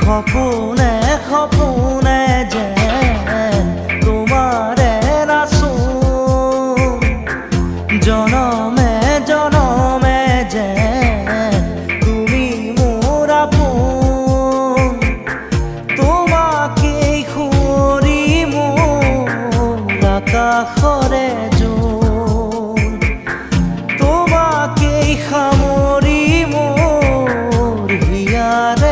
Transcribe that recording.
খপনে খপনে যেন তোমারে নাচো জনমে জনমে যেন তুমি মোর আপন তোমাকেই খুঁড়ি মোর আকাশৰে জোন তোমাকেই সামৰি মোৰ হিয়াৰ